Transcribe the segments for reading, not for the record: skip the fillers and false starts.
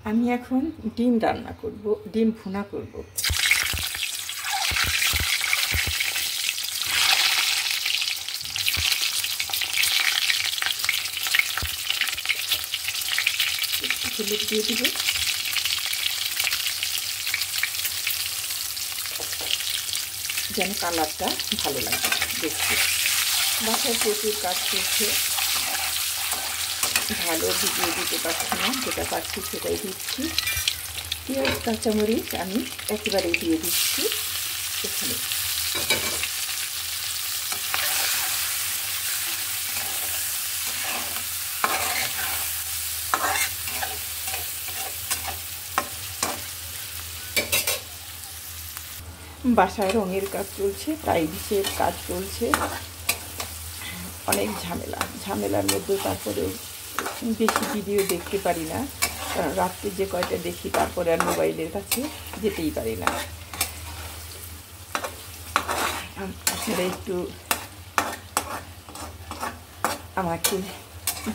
আমি এখন ডিম রান্না করব, ডিম ভুনা করব। একটু হলুদ দিয়ে দিব, যেন কালারটা ভালো লাগে দেখতে। বাসায় প্রচুর কাজ করছে, ভালো ভিডিও দিতে পারছি না, যেটা পাচ্ছি সেটাই দিচ্ছি। পেঁয়াজ কাঁচামরিচ আমি একেবারেই দিয়ে দিচ্ছি এখানে। বাসায় রঙের কাজ চলছে, টাইলসের কাজ চলছে, অনেক ঝামেলার মধ্যে তারপরেও বেশি ভিডিও দেখতে পারি না, কারণ রাত্রে যে কয়টা দেখি তারপরে আর মোবাইলের কাছে যেতেই পারি না। আপনারা একটু আমাকে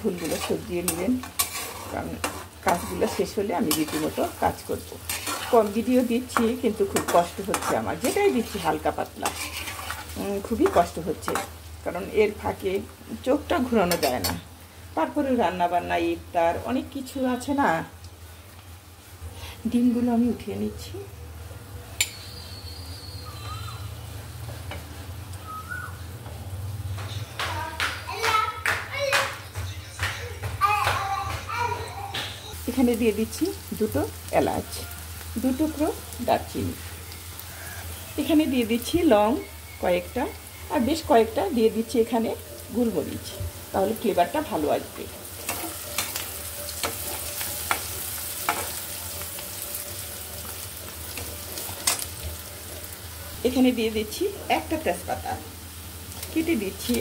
ভুলগুলো শুধরিয়ে নেবেন, কারণ কাজগুলো শেষ হলে আমি রীতিমতো কাজ করব। কম ভিডিও দিচ্ছি কিন্তু খুব কষ্ট হচ্ছে আমার, যেটাই দিচ্ছি হালকা পাতলা, খুবই কষ্ট হচ্ছে, কারণ এর ফাঁকে চোখটা ঘোরানো যায় না। তারপরে রান্নাবান্না, ইফতার, অনেক কিছু আছে না। ডিমগুলো আমি উঠিয়ে নিচ্ছি। এখানে দিয়ে দিচ্ছি দুটো এলাচ, 2 টুকরো দারচিনি, এখানে দিয়ে দিচ্ছি লং কয়েকটা, আর বেশ কয়েকটা দিয়ে দিচ্ছি এখানে গোলমরিচ, তাহলে ফ্লেভারটা ভালো আসবে। এখানে দিয়ে দিচ্ছি একটা তেজপাতা কেটে দিচ্ছি।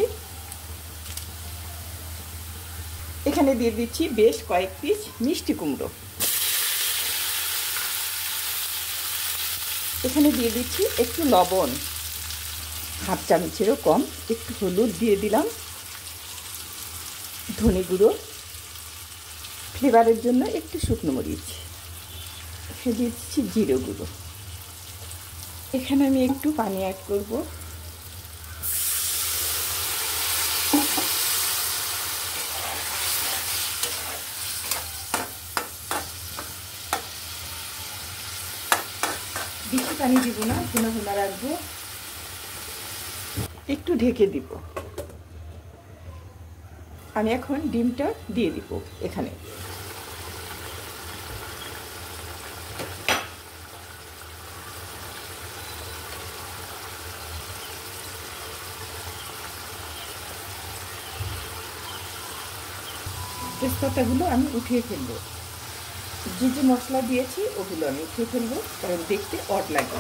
এখানে দিয়ে দিচ্ছি বেশ কয়েক পিস মিষ্টি কুমড়ো। এখানে দিয়ে দিচ্ছি একটু লবণ, 1/2 চামচেরও কম, একটু হলুদ দিয়ে দিলাম, ধনে গুঁড়ো, ফ্লেভারের জন্য একটু শুকনো মরিচ, দিয়ে দিচ্ছি জিরে গুঁড়ো। এখানে আমি একটু পানি অ্যাড করব। বেশি পানি দিব না, ভুনা ভুনা রাখবো, একটু ঢেকে দিব। আমি এখন ডিমটা দিয়ে দিব এখানে। তেজপাতাগুলো আমি উঠিয়ে ফেলবো, যে যে মশলা দিয়েছি ওগুলো আমি উঠিয়ে ফেলবো, কারণ দেখতে অড লাগে।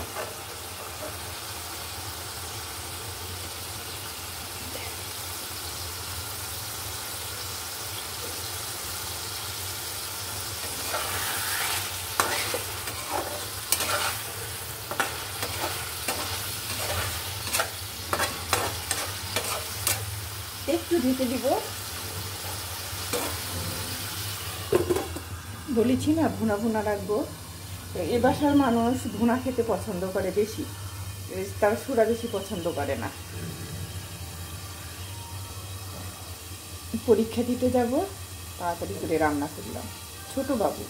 একটু ঢেকে দিব। বলেছি না ভুনা ভুনা রাখবো। এ বাসার মানুষ ভুনা খেতে পছন্দ করে বেশি, তারা সুরা বেশি পছন্দ করে না। পরীক্ষা দিতে যাব, তাড়াতাড়ি করে রান্না করলাম। ছোট বাবু,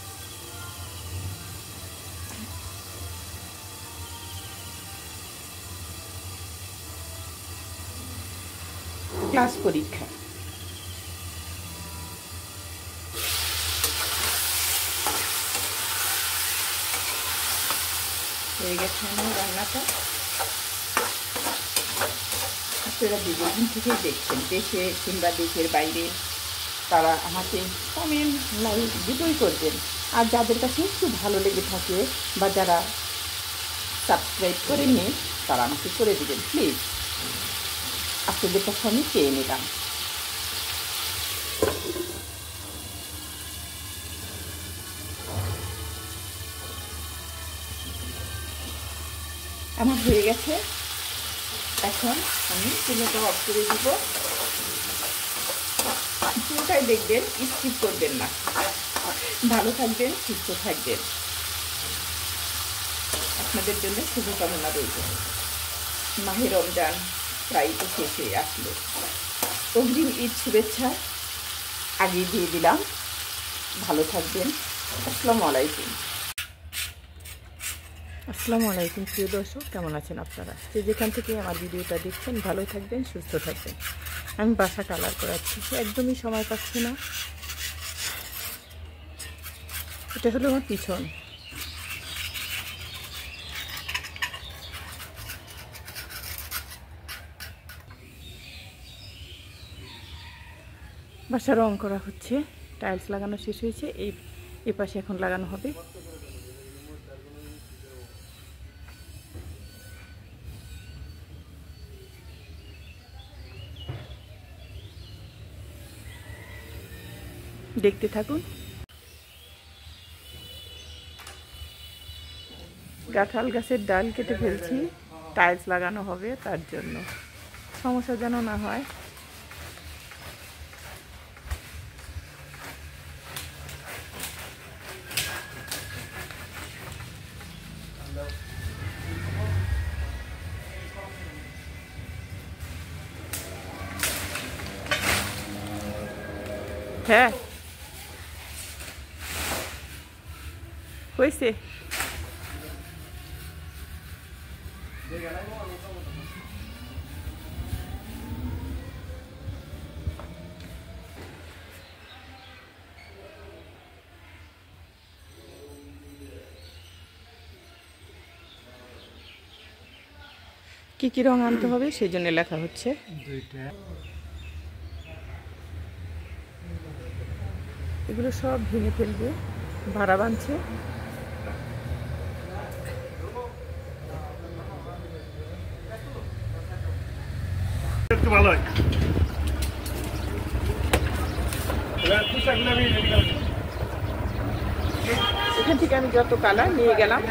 ক্লাস পরীক্ষা। হয়ে গেছে আমার রান্নাটা। আপনারা দীর্ঘদিন থেকেই দেখছেন, দেশে কিংবা দেশের বাইরে, তারা আমাকে কমেন্ট, লাইক দুটোই করবেন। আর যাদের কাছে একটু ভালো লেগে থাকে বা যারা সাবস্ক্রাইব করেননি, তারা আমাকে করে দেবেন প্লিজ। আপনাদের কাছে আমি চেয়ে নিলাম। আমার হয়ে গেছে, এখন আমি চুলাটা অফ করে দিব। পুরোটাই দেখবেন, স্কিপ করবেন না। ভালো থাকবেন, সুস্থ থাকবেন। আপনাদের জন্য শুভকামনা রইল। মাহে রমজান প্রায় তো শেষ হয়ে আসলো। অগ্রিম ঈদ শুভেচ্ছা আগেই দিয়ে দিলাম। ভালো থাকবেন। আসসালামু আলাইকুম। আসসালামু আলাইকুম প্রিয় দর্শক, কেমন আছেন আপনারা? যে যেখান থেকে আমার ভিডিওটা দেখছেন ভালো থাকবেন, সুস্থ থাকবেন। আমি বাসা কালার করাচ্ছি, একদমই সময় পাচ্ছি না। এটা হলো আমার পিছন। বাসা রং করা হচ্ছে, টাইলস লাগানো শেষ হয়েছে, এই পাশে এখন লাগানো হবে। দেখতে থাকুন। কাঁঠাল গাছের ডাল কেটে ফেলছি, টাইলস লাগানো হবে, তার জন্য সমস্যা যেন না হয়। হ্যাঁ হয়েছে। কি কি রং আনতে হবে সেই জন্য লেখা হচ্ছে। এগুলো সব ভেঙে ফেলবে, ভাড়া বাঁধছে। এখান থেকে আমি যত কালার নিয়ে গেলাম।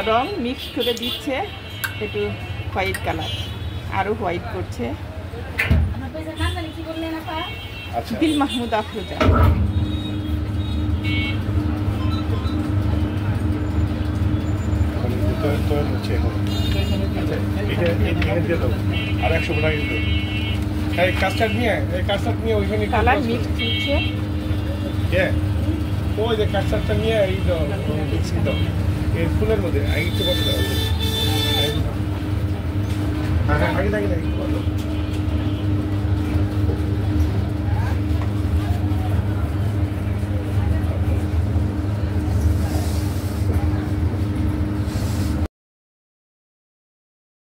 রং মিক্স করে দিচ্ছে, একটু হোয়াইট কালার, আরো হোয়াইট করছে। দিল মাহমুদ আফরোজা। আর 100 টাকা কিন্তু এই কাস্টার্ড নিয়ে ওইখানে কালার মিক্স দিচ্ছে। ওই যে কাস্টার্ডটা নিয়ে এই তো মিক্সি তো এই ফুলের মধ্যে আগে একটু বলে দাও। হ্যাঁ আগে